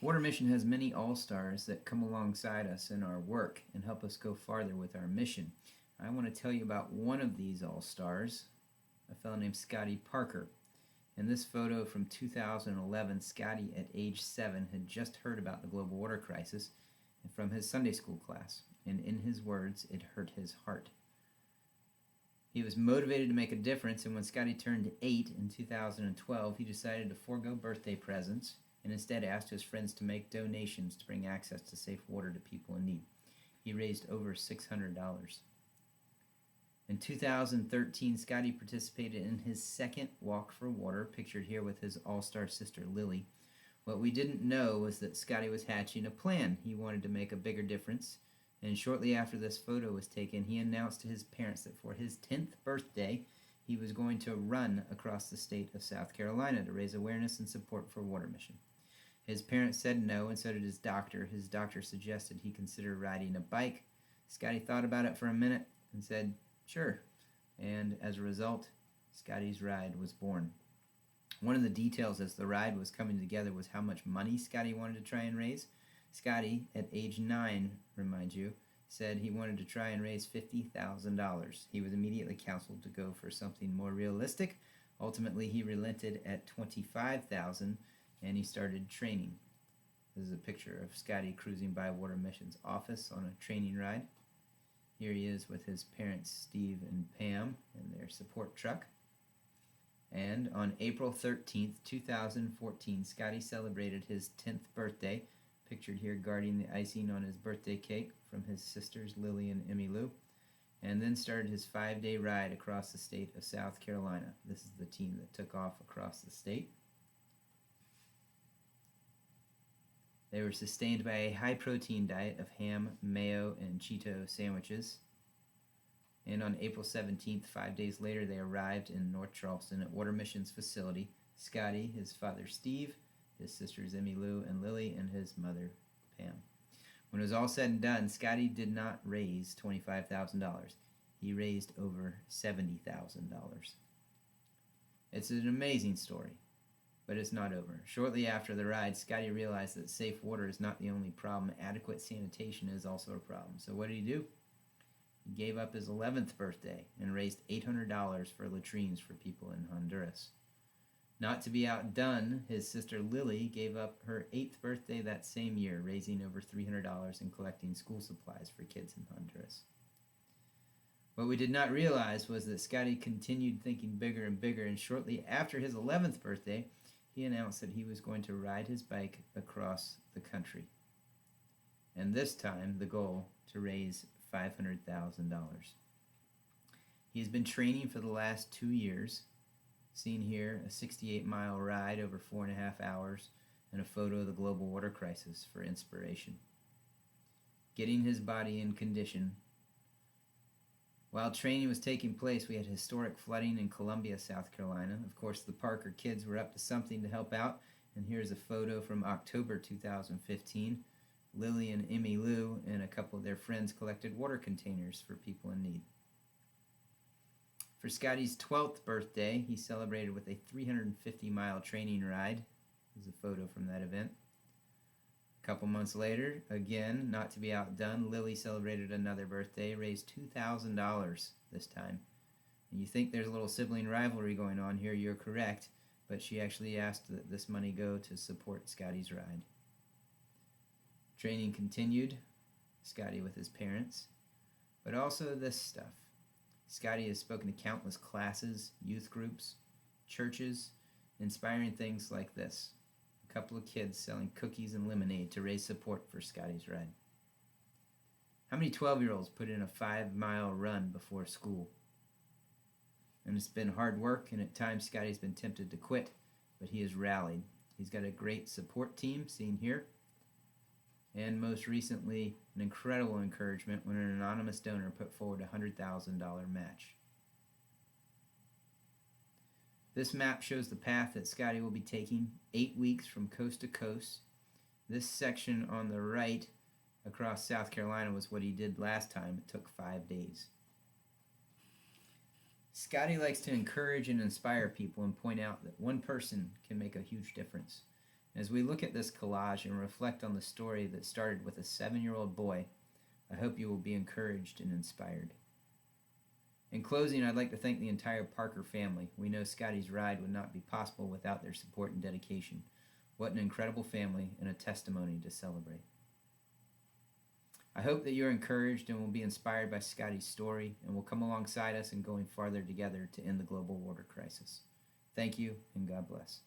Water Mission has many all-stars that come alongside us in our work and help us go farther with our mission. I want to tell you about one of these all-stars, a fellow named Scotty Parker. In this photo from 2011, Scotty, at age 7, had just heard about the global water crisis from his Sunday school class, and in his words, it hurt his heart. He was motivated to make a difference, and when Scotty turned 8 in 2012, he decided to forego birthday presents and instead asked his friends to make donations to bring access to safe water to people in need. He raised over $600. In 2013, Scotty participated in his second Walk for Water, pictured here with his all-star sister Lily. What we didn't know was that Scotty was hatching a plan. He wanted to make a bigger difference, and shortly after this photo was taken, he announced to his parents that for his 10th birthday, he was going to run across the state of South Carolina to raise awareness and support for Water Mission. His parents said no, and so did his doctor. His doctor suggested he consider riding a bike. Scotty thought about it for a minute and said, "Sure." And as a result, Scotty's ride was born. One of the details as the ride was coming together was how much money Scotty wanted to try and raise. Scotty, at age 9, remind you, said he wanted to try and raise $50,000. He was immediately counseled to go for something more realistic. Ultimately, he relented at $25,000 and he started training. This is a picture of Scotty cruising by Water Mission's office on a training ride. Here he is with his parents, Steve and Pam, in their support truck. And on April 13th, 2014, Scotty celebrated his 10th birthday, pictured here guarding the icing on his birthday cake from his sisters Lily and Emmy Lou, and then started his 5-day ride across the state of South Carolina. This is the team that took off across the state. They were sustained by a high-protein diet of ham, mayo, and Cheeto sandwiches. And on April 17th, 5 days later, they arrived in North Charleston at Water Mission's facility. Scotty, his father Steve, his sisters Emmy Lou and Lily, and his mother Pam. When it was all said and done, Scotty did not raise $25,000. He raised over $70,000. It's an amazing story. But it's not over. Shortly after the ride, Scotty realized that safe water is not the only problem. Adequate sanitation is also a problem. So what did he do? He gave up his 11th birthday and raised $800 for latrines for people in Honduras. Not to be outdone, his sister Lily gave up her 8th birthday that same year, raising over $300 and collecting school supplies for kids in Honduras. What we did not realize was that Scotty continued thinking bigger and bigger, and shortly after his 11th birthday, he announced that he was going to ride his bike across the country. And this time, the goal to raise $500,000. He's been training for the last 2 years. Seen here, a 68-mile ride over 4.5 hours, and a photo of the global water crisis for inspiration. Getting his body in condition. While training was taking place, we had historic flooding in Columbia, South Carolina. Of course, the Parker kids were up to something to help out, and here's a photo from October 2015. Lily and Emmy Lou and a couple of their friends collected water containers for people in need. For Scotty's 12th birthday, he celebrated with a 350-mile training ride. There's a photo from that event. A couple months later, again, not to be outdone, Lily celebrated another birthday, raised $2,000 this time. And you think there's a little sibling rivalry going on here, you're correct, but she actually asked that this money go to support Scotty's ride. Training continued, Scotty with his parents, but also this stuff. Scotty has spoken to countless classes, youth groups, churches, inspiring things like this. A couple of kids selling cookies and lemonade to raise support for Scotty's ride. How many 12-year-olds put in a 5-mile run before school? And it's been hard work, and at times Scotty's been tempted to quit, but he has rallied. He's got a great support team, seen here, and most recently, an incredible encouragement when an anonymous donor put forward a $100,000 match. This map shows the path that Scotty will be taking, 8 weeks from coast to coast. This section on the right across South Carolina was what he did last time. It took 5 days. Scotty likes to encourage and inspire people and point out that one person can make a huge difference. As we look at this collage and reflect on the story that started with a 7-year-old boy, I hope you will be encouraged and inspired. In closing, I'd like to thank the entire Parker family. We know Scotty's ride would not be possible without their support and dedication. What an incredible family and a testimony to celebrate. I hope that you're encouraged and will be inspired by Scotty's story and will come alongside us in going farther together to end the global water crisis. Thank you, and God bless.